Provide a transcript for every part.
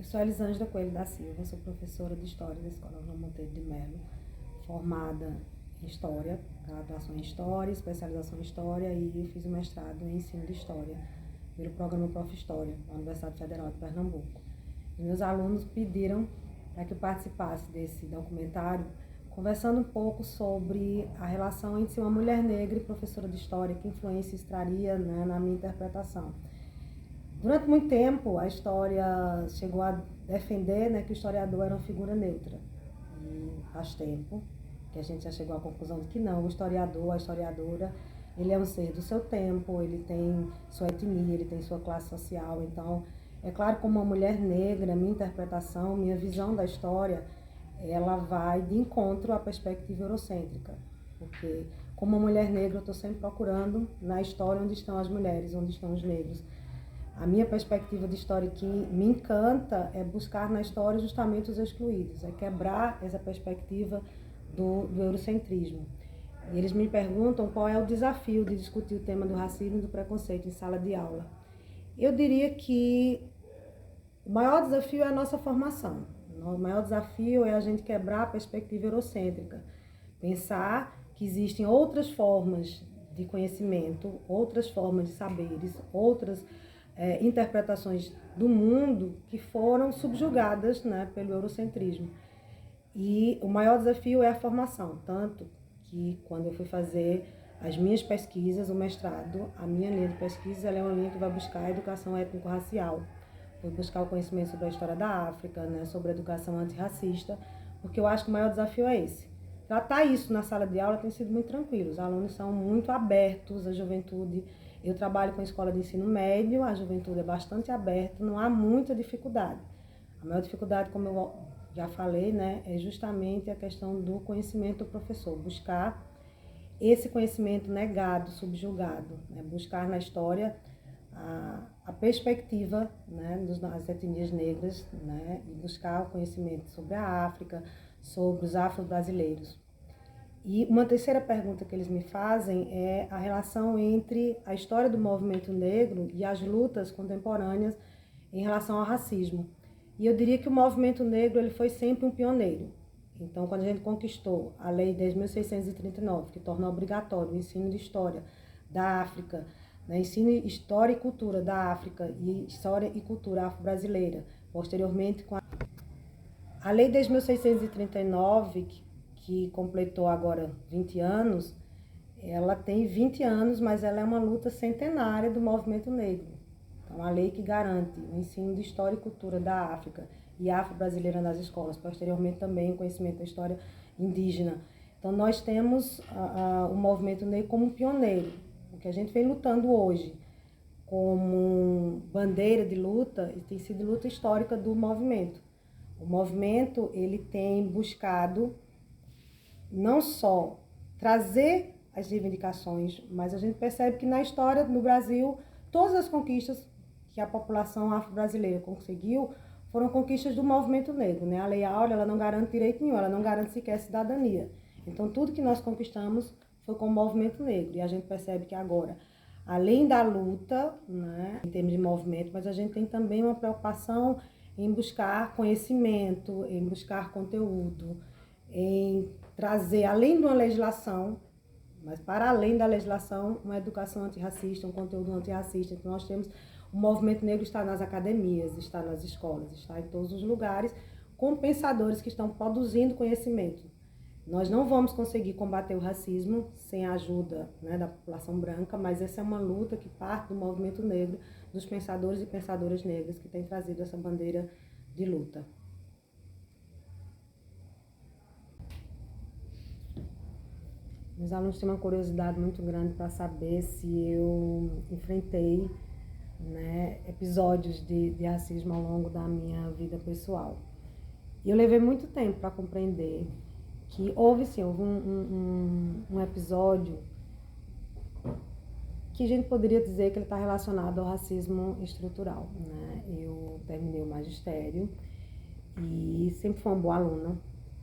Eu sou Elisângela Coelho da Silva, sou professora de História da Escola João Monteiro de Melo, formada em História, graduação em História, especialização em História, e eu fiz o mestrado em Ensino de História pelo programa Prof. História, da Universidade Federal de Pernambuco. E meus alunos pediram para que eu participasse desse documentário, conversando um pouco sobre a relação entre uma mulher negra e professora de História, que influência isso traria, né, na minha interpretação. Durante muito tempo, a história chegou a defender, né, que o historiador era uma figura neutra. E faz tempo que a gente já chegou à conclusão de que não, o historiador, a historiadora, ele é um ser do seu tempo, ele tem sua etnia, ele tem sua classe social. Então, é claro, como uma mulher negra, minha interpretação, minha visão da história, ela vai de encontro à perspectiva eurocêntrica. Porque, como uma mulher negra, eu estou sempre procurando na história onde estão as mulheres, onde estão os negros. A minha perspectiva de história que me encanta é buscar na história justamente os excluídos, é quebrar essa perspectiva do eurocentrismo. E eles me perguntam qual é o desafio de discutir o tema do racismo e do preconceito em sala de aula. Eu diria que o maior desafio é a nossa formação. O maior desafio é a gente quebrar a perspectiva eurocêntrica, pensar que existem outras formas de conhecimento, outras formas de saberes, outras interpretações do mundo que foram subjugadas, né, pelo eurocentrismo. E o maior desafio é a formação, tanto que quando eu fui fazer as minhas pesquisas, o mestrado, a minha linha de pesquisa ela é uma linha que vai buscar a educação étnico-racial. Fui buscar o conhecimento sobre a história da África, né, sobre a educação antirracista, porque eu acho que o maior desafio é esse. Tratar isso na sala de aula tem sido muito tranquilo, os alunos são muito abertos, a juventude. Eu trabalho com a escola de ensino médio, a juventude é bastante aberta, não há muita dificuldade. A maior dificuldade, como eu já falei, né, é justamente a questão do conhecimento do professor, buscar esse conhecimento negado, subjugado, né, buscar na história a perspectiva, né, das etnias negras, né, e buscar o conhecimento sobre a África, sobre os afro-brasileiros. E uma terceira pergunta que eles me fazem é a relação entre a história do movimento negro e as lutas contemporâneas em relação ao racismo. E eu diria que o movimento negro ele foi sempre um pioneiro. Então, quando a gente conquistou a Lei 10.639, que torna obrigatório o ensino de história da África, né, ensino história e cultura da África e história e cultura afro-brasileira, posteriormente com a Lei 10.639, que completou agora 20 anos, ela tem 20 anos, mas ela é uma luta centenária do movimento negro. Então, a lei que garante o ensino de história e cultura da África e afro-brasileira nas escolas, posteriormente também o conhecimento da história indígena. Então, nós temos o movimento negro como um pioneiro, o que a gente vem lutando hoje como bandeira de luta, tem sido luta histórica do movimento. O movimento ele tem buscado não só trazer as reivindicações, mas a gente percebe que na história do Brasil, todas as conquistas que a população afro-brasileira conseguiu foram conquistas do movimento negro, né? A Lei Áurea ela não garante direito nenhum, ela não garante sequer cidadania. Então, tudo que nós conquistamos foi com o movimento negro. E a gente percebe que agora, além da luta, né, em termos de movimento, mas a gente tem também uma preocupação em buscar conhecimento, em buscar conteúdo, em trazer, além de uma legislação, mas para além da legislação, uma educação antirracista, um conteúdo antirracista. Então, nós temos o movimento negro está nas academias, está nas escolas, está em todos os lugares, com pensadores que estão produzindo conhecimento. Nós não vamos conseguir combater o racismo sem a ajuda, né, da população branca, mas essa é uma luta que parte do movimento negro, dos pensadores e pensadoras negras que têm trazido essa bandeira de luta. Meus alunos têm uma curiosidade muito grande para saber se eu enfrentei, né, episódios de racismo ao longo da minha vida pessoal. E eu levei muito tempo para compreender que houve um episódio que a gente poderia dizer que ele está relacionado ao racismo estrutural, né? Eu terminei o magistério e sempre fui uma boa aluna,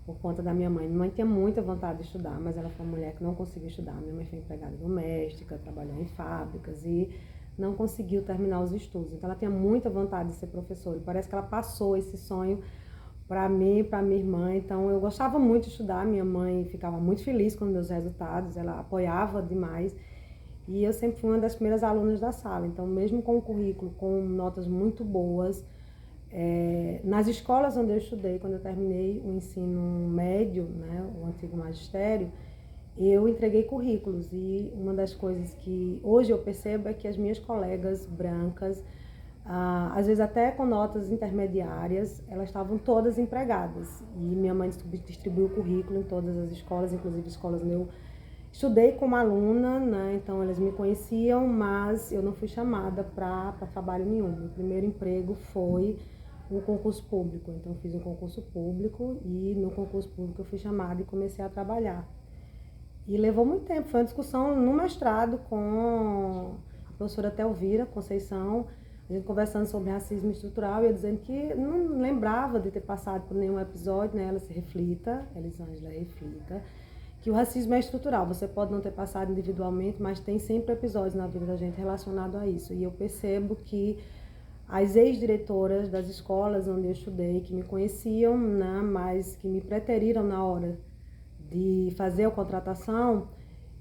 por conta da minha mãe. Minha mãe tinha muita vontade de estudar, mas ela foi uma mulher que não conseguiu estudar. Minha mãe foi empregada doméstica, trabalhou em fábricas e não conseguiu terminar os estudos. Então ela tinha muita vontade de ser professora, e parece que ela passou esse sonho para mim, para minha irmã. Então eu gostava muito de estudar, minha mãe ficava muito feliz com meus resultados, ela apoiava demais. E eu sempre fui uma das primeiras alunas da sala, então mesmo com o currículo, com notas muito boas, nas escolas onde eu estudei, quando eu terminei o ensino médio, né, o antigo magistério, eu entreguei currículos, e uma das coisas que hoje eu percebo é que as minhas colegas brancas, às vezes até com notas intermediárias, elas estavam todas empregadas. E minha mãe distribuiu o currículo em todas as escolas, inclusive escolas onde eu estudei como aluna, né? Então elas me conheciam, mas eu não fui chamada para trabalho nenhum. Meu primeiro emprego foi um concurso público. Então eu fiz um concurso público, e no concurso público eu fui chamada e comecei a trabalhar. E levou muito tempo, foi uma discussão no mestrado com a professora Telvira Conceição, a gente conversando sobre racismo estrutural, e eu dizendo que não lembrava de ter passado por nenhum episódio, né? Ela se reflita, Elisângela reflita, que o racismo é estrutural, você pode não ter passado individualmente, mas tem sempre episódios na vida da gente relacionados a isso. E eu percebo que as ex-diretoras das escolas onde eu estudei, que me conheciam, né, mas que me preteriram na hora de fazer a contratação,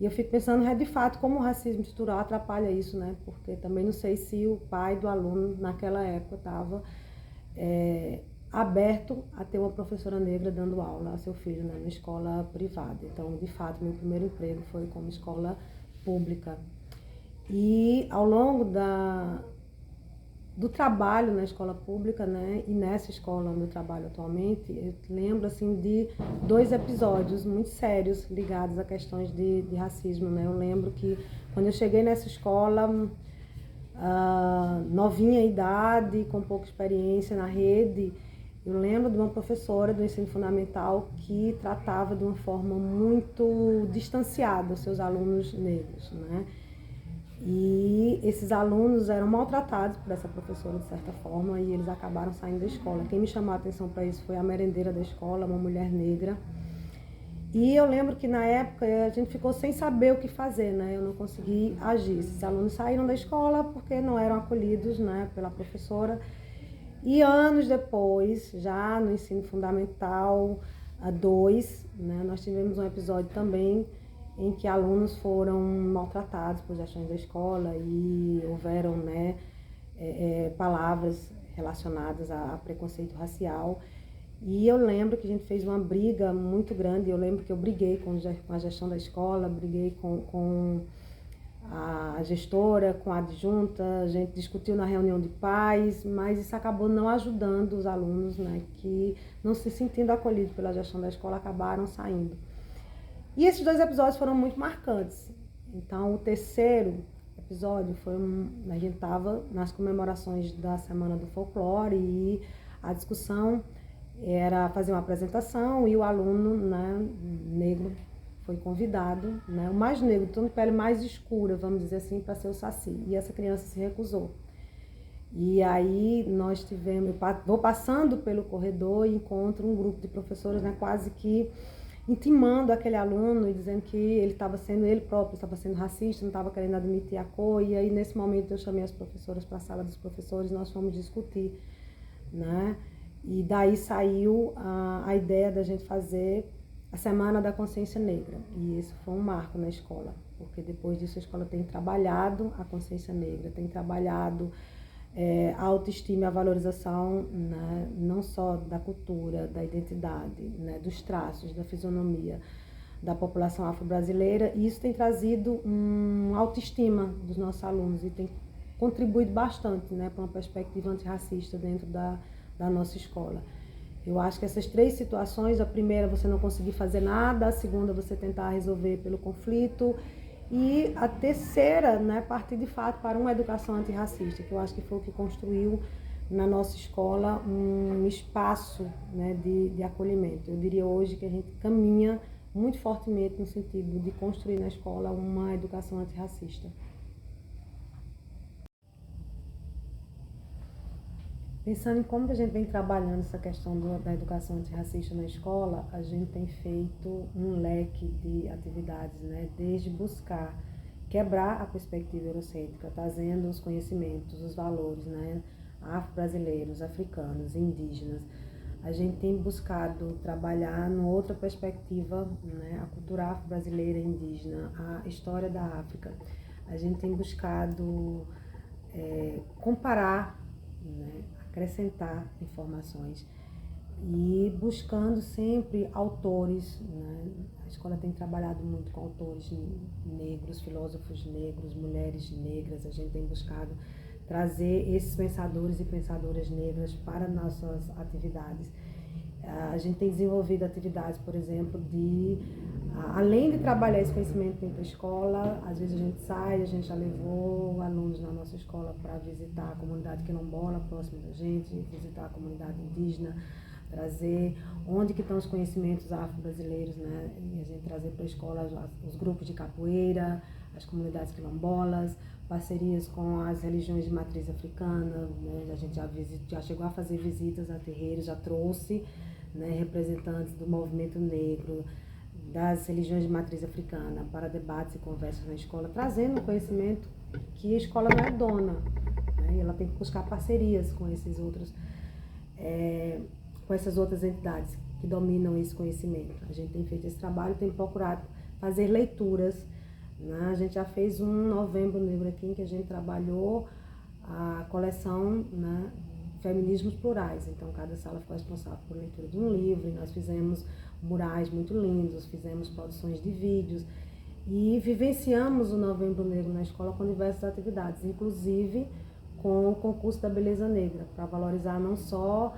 e eu fico pensando, de fato, como o racismo estrutural atrapalha isso, né? Porque também não sei se o pai do aluno, naquela época, estava aberto a ter uma professora negra dando aula a seu filho, né, na escola privada. Então, de fato, meu primeiro emprego foi como escola pública. E ao longo do trabalho na escola pública, né, e nessa escola onde eu trabalho atualmente, eu lembro assim de 2 episódios muito sérios ligados a questões de racismo, né? Eu lembro que quando eu cheguei nessa escola, novinha idade, com pouca experiência na rede, eu lembro de uma professora do ensino fundamental que tratava de uma forma muito distanciada os seus alunos negros, né? E esses alunos eram maltratados por essa professora, de certa forma, e eles acabaram saindo da escola. Quem me chamou a atenção para isso foi a merendeira da escola, uma mulher negra. E eu lembro que na época a gente ficou sem saber o que fazer, né? Eu não consegui agir. Esses alunos saíram da escola porque não eram acolhidos, né, pela professora. E anos depois, já no ensino fundamental 2, né, nós tivemos um episódio também em que alunos foram maltratados por gestões da escola, e houveram, né, palavras relacionadas a preconceito racial. E eu lembro que a gente fez uma briga muito grande. Eu lembro que eu briguei com a gestão da escola, briguei com a gestora, com a adjunta, a gente discutiu na reunião de pais, mas isso acabou não ajudando os alunos, né, que não se sentindo acolhidos pela gestão da escola acabaram saindo. E esses 2 episódios foram muito marcantes. Então o terceiro episódio foi a gente estava nas comemorações da Semana do Folclore, e a discussão era fazer uma apresentação, e o aluno, né, negro foi convidado, né, o mais negro, de tom de pele mais escura, vamos dizer assim, para ser o Saci. E essa criança se recusou. E aí nós tivemos, vou passando pelo corredor e encontro um grupo de professores, né, quase que intimando aquele aluno e dizendo que ele próprio estava sendo racista, não estava querendo admitir a cor. E aí nesse momento eu chamei as professoras para a sala dos professores, nós fomos discutir, né? E daí saiu a ideia da gente fazer a Semana da Consciência Negra. E isso foi um marco na escola, porque depois disso a escola tem trabalhado a consciência negra, tem trabalhado a autoestima e a valorização, né, não só da cultura, da identidade, né, dos traços, da fisionomia da população afro-brasileira. E isso tem trazido uma autoestima dos nossos alunos e tem contribuído bastante, né, para uma perspectiva antirracista dentro da nossa escola. Eu acho que essas 3 situações, a primeira você não conseguir fazer nada, a segunda você tentar resolver pelo conflito, e a terceira, né, partir de fato para uma educação antirracista, que eu acho que foi o que construiu na nossa escola um espaço, né, de acolhimento. Eu diria hoje que a gente caminha muito fortemente no sentido de construir na escola uma educação antirracista. Pensando em como que a gente vem trabalhando essa questão da educação antirracista na escola, a gente tem feito um leque de atividades, né? Desde buscar quebrar a perspectiva eurocêntrica, trazendo os conhecimentos, os valores, né, afro-brasileiros, africanos, indígenas. A gente tem buscado trabalhar numa outra perspectiva, né, a cultura afro-brasileira e indígena, a história da África. A gente tem buscado comparar, né, acrescentar informações e buscando sempre autores, né? A escola tem trabalhado muito com autores negros, filósofos negros, mulheres negras. A gente tem buscado trazer esses pensadores e pensadoras negras para nossas atividades. A gente tem desenvolvido atividades, por exemplo, além de trabalhar esse conhecimento dentro da escola, às vezes a gente sai, a gente já levou alunos na nossa escola para visitar a comunidade quilombola próxima da gente, visitar a comunidade indígena, trazer onde que estão os conhecimentos afro-brasileiros, né? E a gente trazer para a escola os grupos de capoeira, as comunidades quilombolas, parcerias com as religiões de matriz africana, né? A gente já chegou a fazer visitas a terreiros, já trouxe, né, representantes do movimento negro, das religiões de matriz africana para debates e conversas na escola, trazendo conhecimento que a escola não é dona, né? E ela tem que buscar parcerias com com essas outras entidades que dominam esse conhecimento. A gente tem feito esse trabalho, tem procurado fazer leituras, né? A gente já fez um Novembro Negro aqui, em que a gente trabalhou a coleção, né, Feminismos Plurais. Então, cada sala ficou responsável por leitura de um livro, e nós fizemos murais muito lindos, fizemos produções de vídeos, e vivenciamos o Novembro Negro na escola com diversas atividades, inclusive com o concurso da beleza negra, para valorizar não só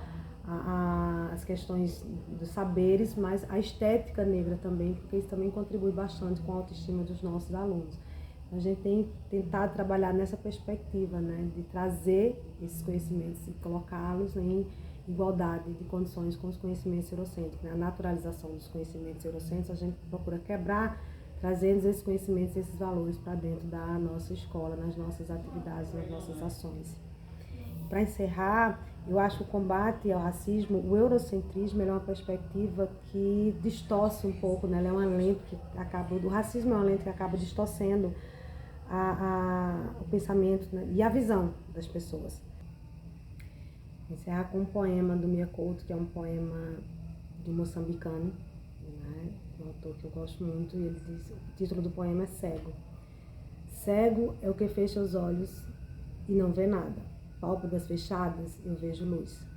as questões dos saberes, mas a estética negra também, porque isso também contribui bastante com a autoestima dos nossos alunos. A gente tem tentado trabalhar nessa perspectiva, né, de trazer esses conhecimentos e colocá-los em igualdade de condições com os conhecimentos eurocêntricos, né? A naturalização dos conhecimentos eurocêntricos, a gente procura quebrar, trazendo esses conhecimentos e esses valores para dentro da nossa escola, nas nossas atividades, nas nossas ações. Para encerrar, eu acho que o combate ao racismo, o eurocentrismo, ele é uma perspectiva que distorce um pouco, né? Ele é uma lente que o racismo é uma lente que acaba distorcendo o pensamento, né, e a visão das pessoas. Encerrar com um poema do Mia Couto, que é um poema de um moçambicano, né? Um autor que eu gosto muito, e ele diz, o título do poema é Cego. Cego é o que fecha os olhos e não vê nada. Pálpebras fechadas, eu vejo luz,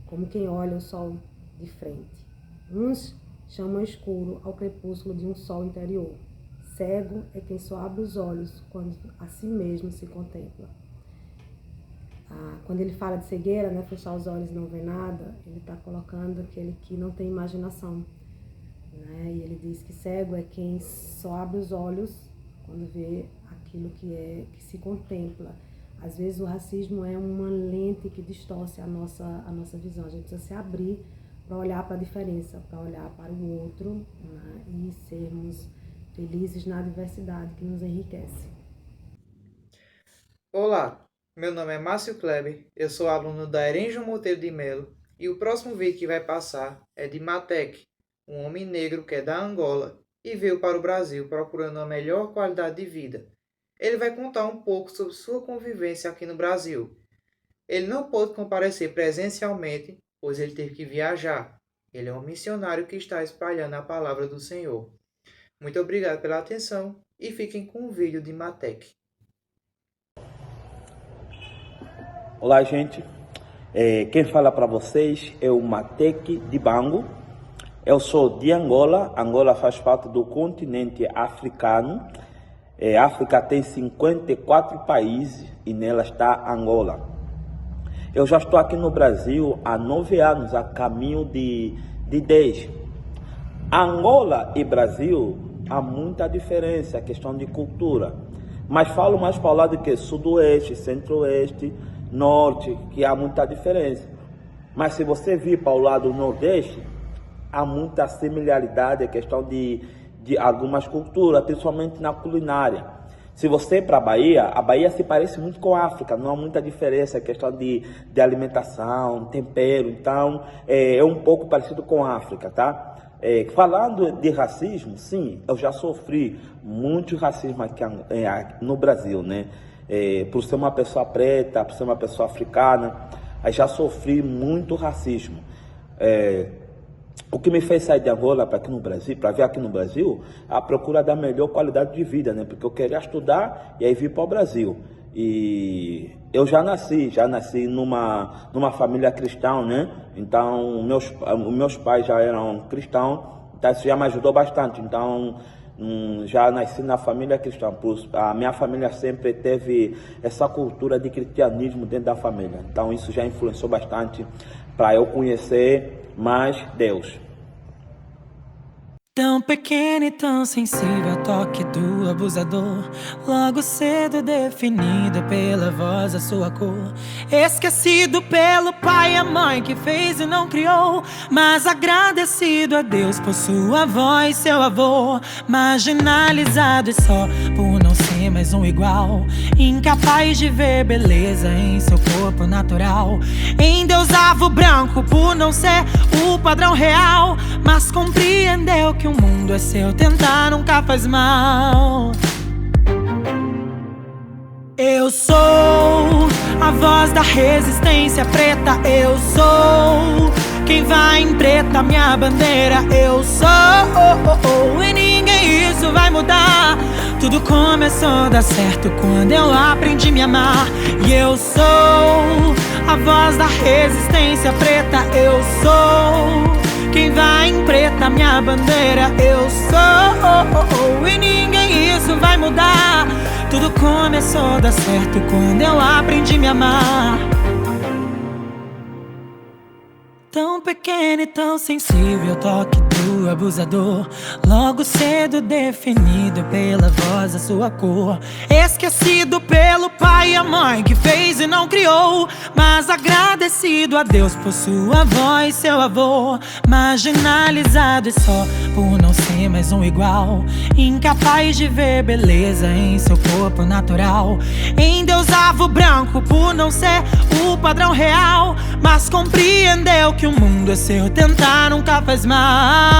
como quem olha o sol de frente. Uns chamam escuro ao crepúsculo de um sol interior. Cego é quem só abre os olhos quando a si mesmo se contempla. Quando ele fala de cegueira, né, fechar os olhos e não ver nada, ele está colocando aquele que não tem imaginação, né? E ele diz que cego é quem só abre os olhos quando vê aquilo que se contempla. Às vezes o racismo é uma lente que distorce a nossa visão. A gente precisa se abrir para olhar para a diferença, para olhar para o outro, né, e sermos felizes na diversidade que nos enriquece. Olá, meu nome é Márcio Kleber, eu sou aluno da Erenjo Monteiro de Melo, e o próximo vídeo que vai passar é de Matek, um homem negro que é da Angola e veio para o Brasil procurando uma melhor qualidade de vida. Ele vai contar um pouco sobre sua convivência aqui no Brasil. Ele não pôde comparecer presencialmente, pois ele teve que viajar. Ele é um missionário que está espalhando a palavra do Senhor. Muito obrigado pela atenção e fiquem com o vídeo de Matek. Olá, gente. Quem fala para vocês é o Matek Dibango. Eu sou de Angola. Angola faz parte do continente africano. A África tem 54 países e nela está Angola. Eu já estou aqui no Brasil há 9 anos, a caminho de 10. Angola e Brasil há muita diferença, a questão de cultura. Mas falo mais para o lado que sudoeste, centro-oeste, norte, que há muita diferença. Mas se você vir para o lado nordeste, há muita similaridade, a questão de algumas culturas, principalmente na culinária. Se você ir para a Bahia se parece muito com a África, não há muita diferença, a questão de alimentação, tempero, então é um pouco parecido com a África, tá? Falando de racismo, sim, eu já sofri muito racismo aqui no Brasil, né? Por ser uma pessoa preta, por ser uma pessoa africana, aí já sofri muito racismo. O que me fez sair de Angola para vir aqui no Brasil, a procura da melhor qualidade de vida, né? Porque eu queria estudar e aí vir para o Brasil. E eu já nasci numa família cristã, né? Então, meus pais já eram cristãos, então isso já me ajudou bastante. Então, já nasci na família cristã. A minha família sempre teve essa cultura de cristianismo dentro da família. Então, isso já influenciou bastante para eu conhecer mais Deus. Tão pequeno e tão sensível ao toque do abusador, logo cedo definido pela voz a sua cor, esquecido pelo pai e a mãe que fez e não criou, mas agradecido a Deus por sua avó e seu avô, marginalizado e só por não ser mais um igual, incapaz de ver beleza em seu corpo natural, endeusava o branco por não ser o padrão real, mas compreendeu que o mundo é seu, tentar nunca faz mal. Eu sou a voz da resistência preta, eu sou quem vai em preta, minha bandeira, eu sou, e ninguém isso vai mudar. Tudo começou a dar certo quando eu aprendi a me amar. E eu sou a voz da resistência preta, eu sou quem vai em preta, minha bandeira, eu sou, e ninguém isso vai mudar. Tudo começou a dar certo quando eu aprendi a me amar. Tão pequeno e tão sensível ao toque do abusador, logo cedo definido pela voz a sua cor, esquecido pelo pai e a mãe que fez e não criou, mas agradecido a Deus por sua avó e seu avô, marginalizado e só por não ser mais um igual, incapaz de ver beleza em seu corpo natural, endeusava o branco por não ser o padrão real, mas compreendeu que o mundo é seu, tentar nunca faz mal.